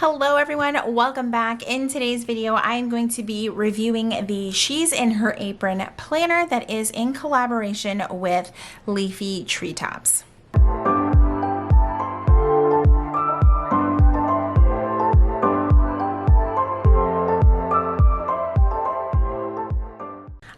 Hello everyone, welcome back. In today's video, I am going to be reviewing the She's in Her Apron planner that is in collaboration with Leafy Treetops.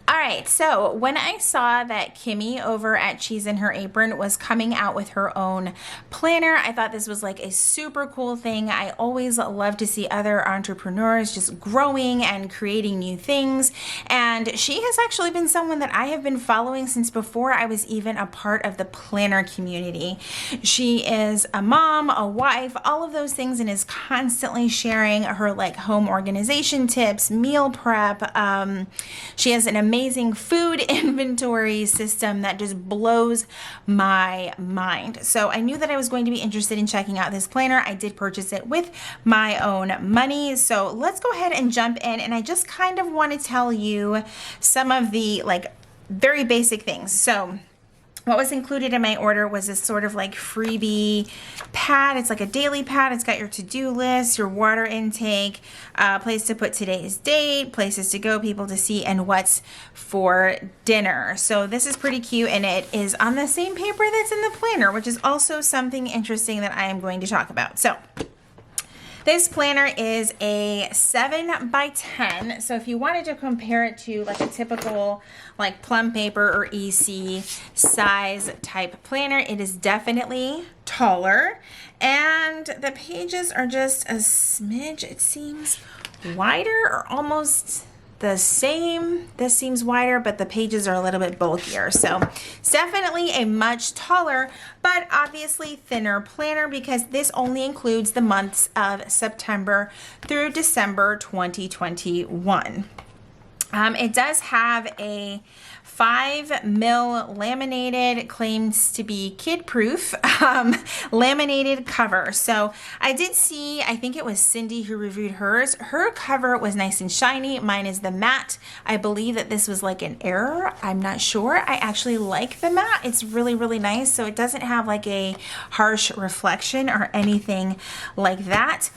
Alright, so when I saw that Kimmy over at She's in Her Apron was coming out with her own planner, I thought this was like a super cool thing. I always love to see other entrepreneurs just growing and creating new things, and she has actually been someone that I have been following since before I was even a part of the planner community. She is a mom, a wife, all of those things, and is constantly sharing her like home organization tips, meal prep. She has an amazing food inventory system that just blows my mind. So I knew that I was going to be interested in checking out this planner. I did purchase it with my own money. So let's go ahead and jump in. And I just kind of want to tell you some of the like very basic things. So what was included in my order was this sort of like freebie pad. It's like a daily pad. It's got your to-do list, your water intake, place to put today's date, places to go, people to see, and what's for dinner. So this is pretty cute, and it is on the same paper that's in the planner, which is also something interesting that I am going to talk about. So this planner is a 7 by 10. So if you wanted to compare it to like a typical like plum paper or EC size type planner, it is definitely taller. And the pages are just a smidge, it seems, wider or almost the same. This seems wider, but the pages are a little bit bulkier. So it's definitely a much taller, but obviously thinner planner because this only includes the months of September through December 2021. It does have a 5mm laminated, claims to be kid-proof, laminated cover. So I did see, I think it was Cindy who reviewed hers. Her cover was nice and shiny. Mine is the matte. I believe that this was like an error. I'm not sure. I actually like the matte. It's really, really nice. So it doesn't have like a harsh reflection or anything like that.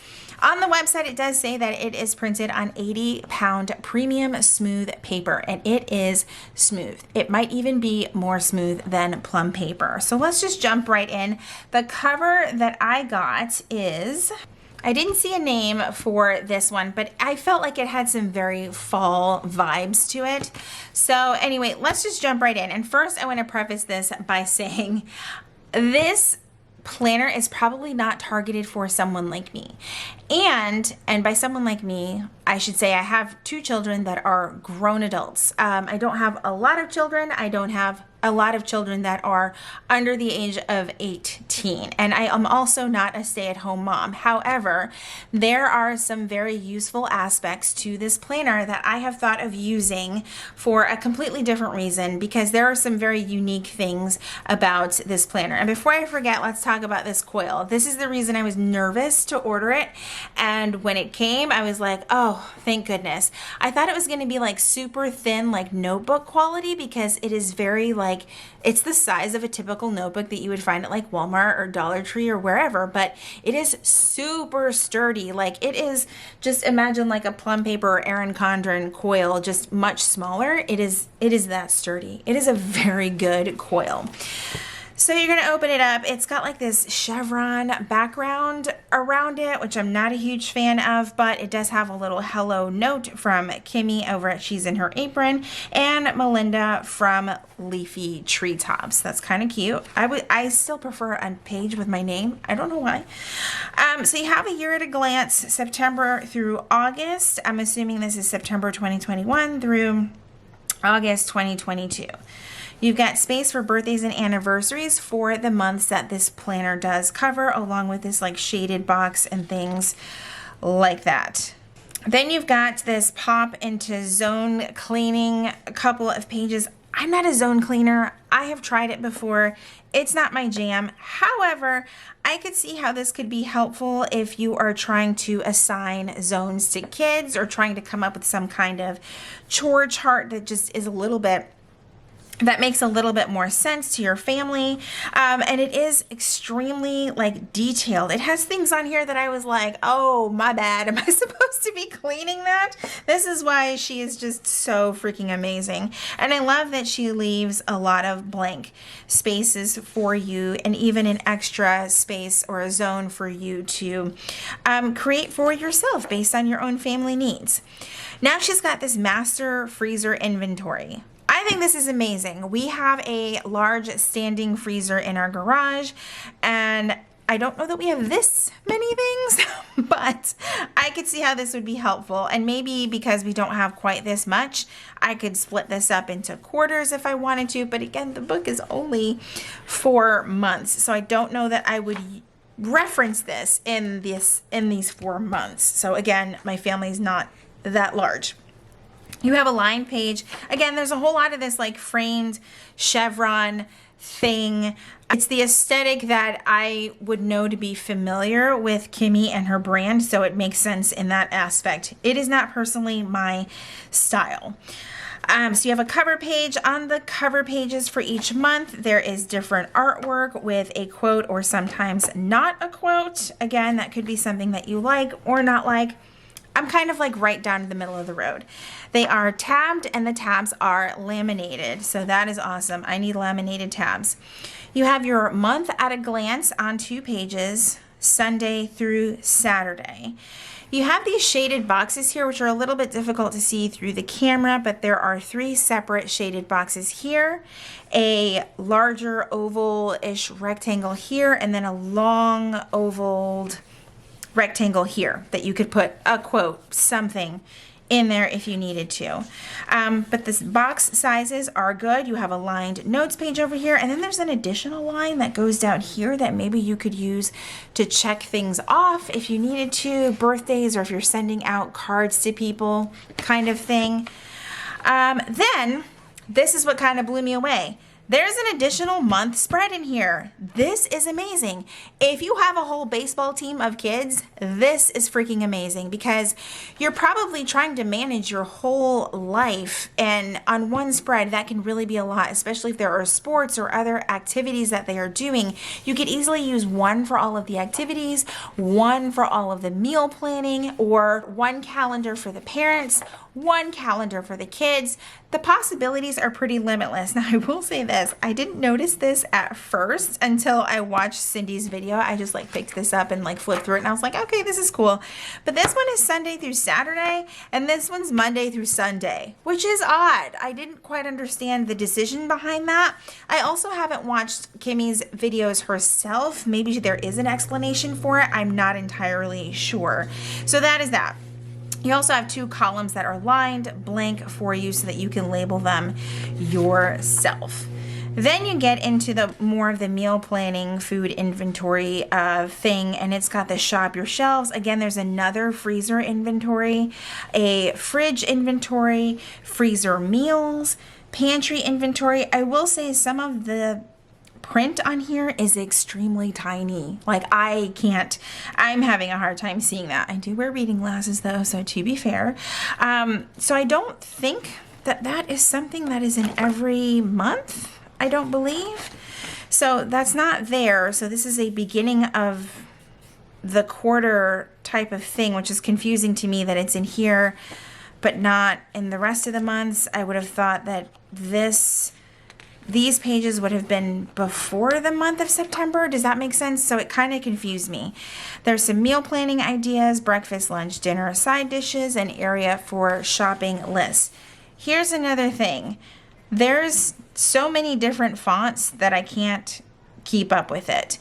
On the website, it does say that it is printed on 80-pound premium smooth paper, and it is smooth. It might even be more smooth than plum paper. So let's just jump right in. The cover that I got is, I didn't see a name for this one, but I felt like it had some very fall vibes to it. So anyway, let's just jump right in. And first, I want to preface this by saying this planner is probably not targeted for someone like me. And by someone like me, I should say I have 2 children that are grown adults. I don't have a lot of children. I don't have a lot of children that are under the age of 18. And I am also not a stay-at-home mom. However, there are some very useful aspects to this planner that I have thought of using for a completely different reason, because there are some very unique things about this planner. And before I forget, let's talk about this coil. This is the reason I was nervous to order it. And when it came, I was like, oh, thank goodness. I thought it was going to be like super thin, like notebook quality, because it is very like, it's the size of a typical notebook that you would find at like Walmart or Dollar Tree or wherever, but it is super sturdy. Like it is, just imagine like a plum paper or Erin Condren coil, just much smaller. It is that sturdy. It is a very good coil. So you're going to open it up. It's got like this chevron background around it, which I'm not a huge fan of, but it does have a little hello note from Kimmy over at She's in Her Apron and Melinda from Leafy Treetops. That's kind of cute. I still prefer a page with my name. I don't know why. So you have a year at a glance, September through August. I'm assuming this is September 2021 through August 2022. You've got space for birthdays and anniversaries for the months that this planner does cover, along with this like shaded box and things like that. Then you've got this pop into zone cleaning, a couple of pages. I'm not a zone cleaner. I have tried it before. It's not my jam. However, I could see how this could be helpful if you are trying to assign zones to kids or trying to come up with some kind of chore chart that just is a little bit that makes a little bit more sense to your family. And it is extremely like detailed. It has things on here that I was like, oh, my bad. Am I supposed to be cleaning that? This is why she is just so freaking amazing. And I love that she leaves a lot of blank spaces for you, and even an extra space or a zone for you to create for yourself based on your own family needs. Now she's got this master freezer inventory. I think this is amazing. We have a large standing freezer in our garage, and I don't know that we have this many things, but I could see how this would be helpful. And maybe because we don't have quite this much, I could split this up into quarters if I wanted to. But again, the book is only 4 months, so I don't know that I would reference this in these 4 months. So again, my family's not that large. You have a line page. Again, there's a whole lot of this like framed chevron thing. It's the aesthetic that I would know to be familiar with Kimmy and her brand, so it makes sense in that aspect. It is not personally my style. So you have a cover page. On the cover pages for each month, there is different artwork with a quote or sometimes not a quote. Again, that could be something that you like or not like. I'm kind of like right down in the middle of the road. They are tabbed and the tabs are laminated. So that is awesome. I need laminated tabs. You have your month at a glance on 2 pages, Sunday through Saturday. You have these shaded boxes here, which are a little bit difficult to see through the camera, but there are 3 separate shaded boxes here, a larger oval-ish rectangle here, and then a long oval rectangle here that you could put a quote, something in there if you needed to. But the box sizes are good. You have a lined notes page over here, and then there's an additional line that goes down here that maybe you could use to check things off if you needed to, birthdays, or if you're sending out cards to people, kind of thing. Then this is what kind of blew me away. There's an additional month spread in here. This is amazing. If you have a whole baseball team of kids, this is freaking amazing, because you're probably trying to manage your whole life, and on one spread that can really be a lot, especially if there are sports or other activities that they are doing. You could easily use one for all of the activities, one for all of the meal planning, or one calendar for the parents, one calendar for the kids. The possibilities are pretty limitless. Now, I will say this, I didn't notice this at first until I watched Cindy's video. I just like picked this up and like flipped through it, and I was like, okay, this is cool. But this one is Sunday through Saturday, and this one's Monday through Sunday, which is odd. I didn't quite understand the decision behind that. I also haven't watched Kimmy's videos herself. Maybe there is an explanation for it. I'm not entirely sure. So that is that. You also have 2 columns that are lined blank for you so that you can label them yourself. Then you get into the more of the meal planning, food inventory thing, and it's got the shop your shelves. Again, there's another freezer inventory, a fridge inventory, freezer meals, pantry inventory. I will say some of the print on here is extremely tiny. Like I'm having a hard time seeing that. I do wear reading glasses though, so to be fair. So I don't think that is something that is in every month, I don't believe. So that's not there. So this is a beginning of the quarter type of thing, which is confusing to me that it's in here, but not in the rest of the months. I would have thought that these pages would have been before the month of September. Does that make sense? So it kind of confused me. There's some meal planning ideas, breakfast, lunch, dinner, side dishes, and area for shopping lists. Here's another thing. There's so many different fonts that I can't keep up with it.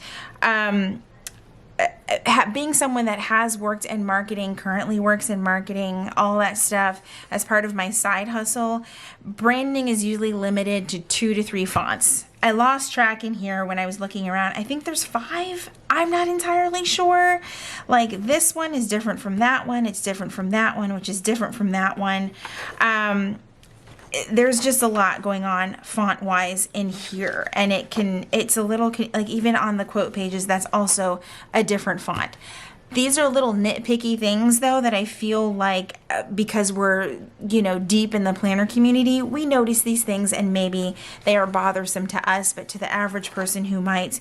Being someone that has worked in marketing, currently works in marketing, all that stuff as part of my side hustle, branding is usually limited to 2 to 3 fonts. I lost track in here when I was looking around. I think there's 5. I'm not entirely sure. Like this one is different from that one. It's different from that one, which is different from that one. There's just a lot going on font wise in here, and it's a little like even on the quote pages, that's also a different font. These are little nitpicky things though that I feel like because we're, you know, deep in the planner community, we notice these things and maybe they are bothersome to us, but to the average person who might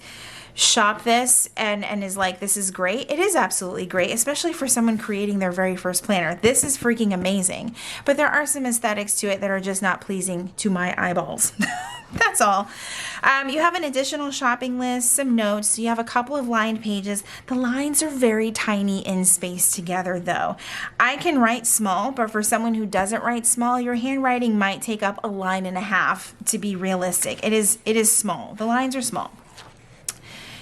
shop this and is like, this is great. It is absolutely great, especially for someone creating their very first planner. This is freaking amazing. But there are some aesthetics to it that are just not pleasing to my eyeballs. That's all. You have an additional shopping list, some notes. You have a couple of lined pages. The lines are very tiny in space together though. I can write small, but for someone who doesn't write small, your handwriting might take up a line and a half to be realistic. It is small. The lines are small.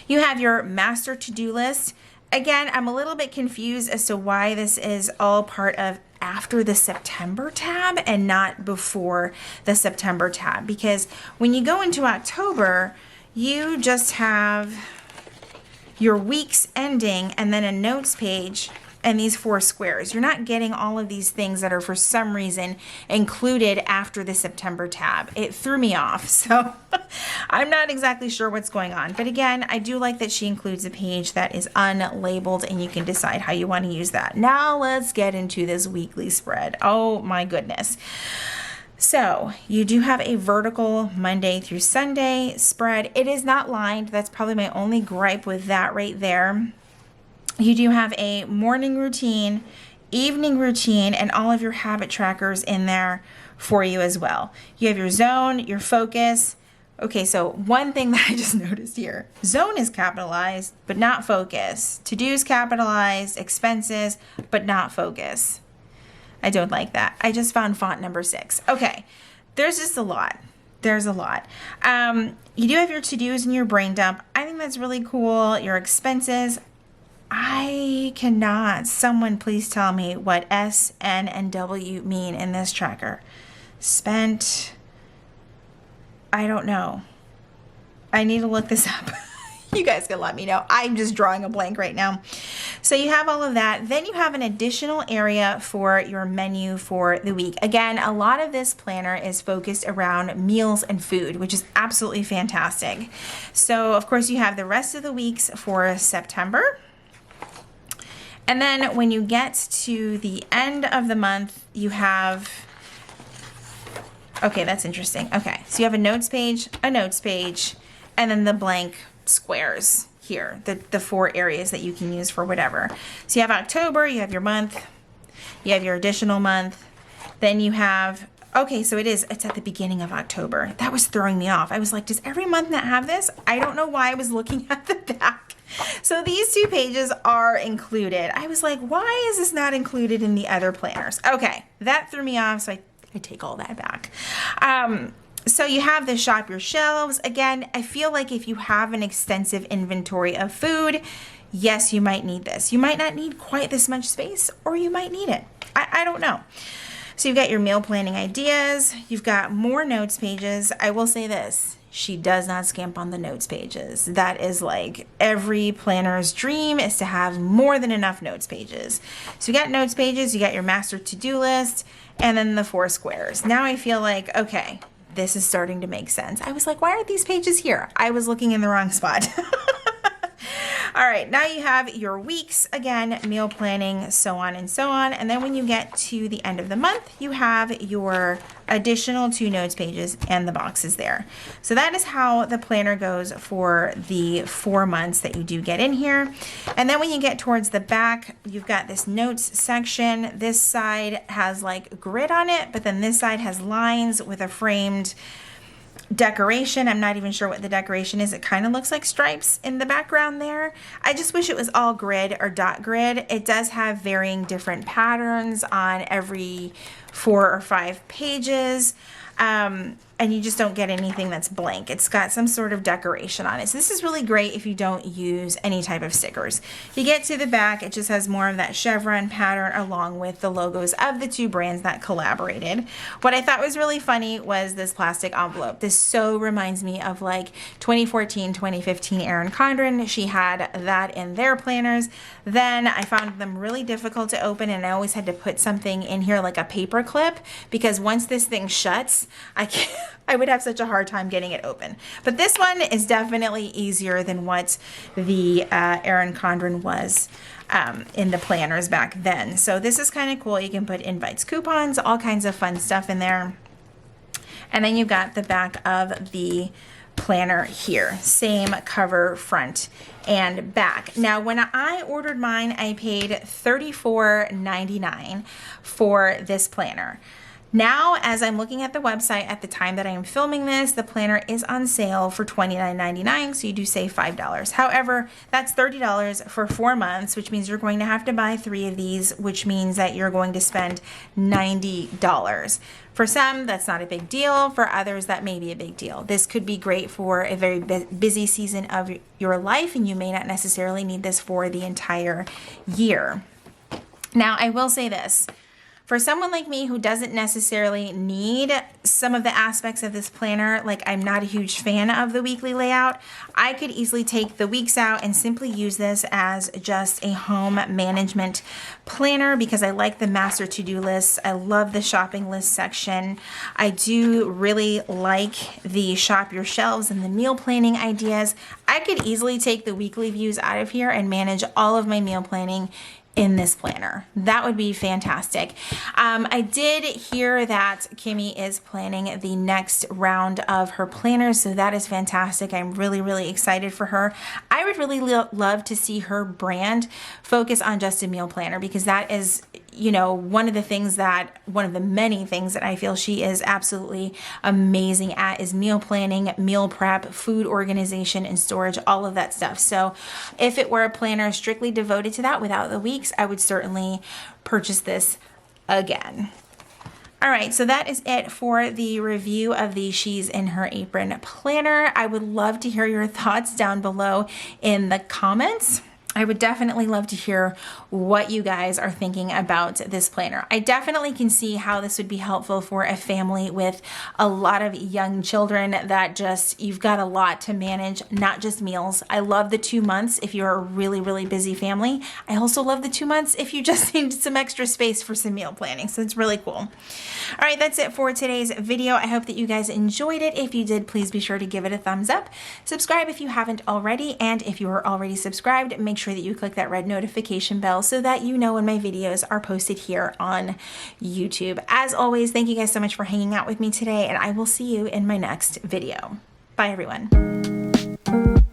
You have your master to-do list. Again, I'm a little bit confused as to why this is all part of after the September tab and not before the September tab, because when you go into October, you just have your weeks ending and then a notes page and these 4 squares. You're not getting all of these things that are for some reason included after the September tab. It threw me off, so I'm not exactly sure what's going on. But again, I do like that she includes a page that is unlabeled and you can decide how you want to use that. Now let's get into this weekly spread. Oh my goodness. So you do have a vertical Monday through Sunday spread. It is not lined. That's probably my only gripe with that right there. You do have a morning routine, evening routine, and all of your habit trackers in there for you as well. You have your zone, your focus. Okay, so one thing that I just noticed here, zone is capitalized, but not focus. To-dos capitalized, expenses, but not focus. I don't like that. I just found font number 6. Okay, there's just a lot. There's a lot. You do have your to-dos and your brain dump. I think that's really cool. Your expenses. I cannot. Someone please tell me what S, N, and W mean in this tracker. Spent. I don't know. I need to look this up. You guys can let me know. I'm just drawing a blank right now. So you have all of that. Then you have an additional area for your menu for the week. Again, a lot of this planner is focused around meals and food, which is absolutely fantastic. So of course you have the rest of the weeks for September. And then when you get to the end of the month, you have, okay, that's interesting. Okay, so you have a notes page, and then the blank squares here, the 4 areas that you can use for whatever. So you have October, you have your month, you have your additional month, then you have, okay, so it's at the beginning of October. That was throwing me off. I was like, does every month not have this? I don't know why I was looking at the back. So these 2 pages are included. I was like, why is this not included in the other planners? Okay, that threw me off, so I take all that back. So you have the shop your shelves. Again, I feel like if you have an extensive inventory of food, yes, you might need this. You might not need quite this much space, or you might need it. I don't know. So you've got your meal planning ideas. You've got more notes pages. I will say this. She does not skimp on the notes pages. That is like every planner's dream, is to have more than enough notes pages. So you got notes pages, you got your master to-do list, and then the 4 squares. Now I feel like, okay, this is starting to make sense. I was like, why aren't these pages here? I was looking in the wrong spot. All right, now you have your weeks, again, meal planning, so on and so on. And then when you get to the end of the month, you have your additional 2 notes pages and the boxes there. So that is how the planner goes for the 4 months that you do get in here. And then when you get towards the back, you've got this notes section. This side has like grid on it, but then this side has lines with a framed decoration. I'm not even sure what the decoration is. It kind of looks like stripes in the background there. I just wish it was all grid or dot grid. It does have varying different patterns on every 4 or 5 pages. And you just don't get anything that's blank. It's got some sort of decoration on it. So this is really great if you don't use any type of stickers. You get to the back, it just has more of that chevron pattern along with the logos of the 2 brands that collaborated. What I thought was really funny was this plastic envelope. This so reminds me of like 2014, 2015 Erin Condren. She had that in their planners. Then I found them really difficult to open, and I always had to put something in here like a paper clip, because once this thing shuts, I can't I would have such a hard time getting it open. But this one is definitely easier than what the Erin Condren was in the planners back then. So this is kind of cool. You can put invites, coupons, all kinds of fun stuff in there. And then you've got the back of the planner here. Same cover, front and back. Now, when I ordered mine, I paid $34.99 for this planner. Now, as I'm looking at the website at the time that I am filming this, the planner is on sale for $29.99, so you do save $5. However, that's $30 for 4 months, which means you're going to have to buy 3 of these, which means that you're going to spend $90. For some, that's not a big deal. For others, that may be a big deal. This could be great for a very busy season of your life, and you may not necessarily need this for the entire year. Now, I will say this. For someone like me who doesn't necessarily need some of the aspects of this planner, like I'm not a huge fan of the weekly layout, I could easily take the weeks out and simply use this as just a home management planner because I like the master to-do lists. I love the shopping list section. I do really like the shop your shelves and the meal planning ideas. I could easily take the weekly views out of here and manage all of my meal planning in this planner. That would be fantastic. I did hear that Kimmy is planning the next round of her planners, so that is fantastic. I'm really, really excited for her. I would really love to see her brand focus on just a meal planner because that is, you know, one of the many things that I feel she is absolutely amazing at is meal planning, meal prep, food organization and storage, all of that stuff. So if it were a planner strictly devoted to that without the weeks, I would certainly purchase this again. All right, so that is it for the review of the She's in Her Apron planner. I would love to hear your thoughts down below in the comments. I would definitely love to hear what you guys are thinking about this planner. I definitely can see how this would be helpful for a family with a lot of young children that just, you've got a lot to manage, not just meals. I love the 2 months if you're a really, really busy family. I also love the 2 months if you just need some extra space for some meal planning. So it's really cool. All right, that's it for today's video. I hope that you guys enjoyed it. If you did, please be sure to give it a thumbs up. Subscribe if you haven't already. And if you are already subscribed, make sure that you click that red notification bell so that you know when my videos are posted here on YouTube. As always, thank you guys so much for hanging out with me today, and I will see you in my next video. Bye, everyone.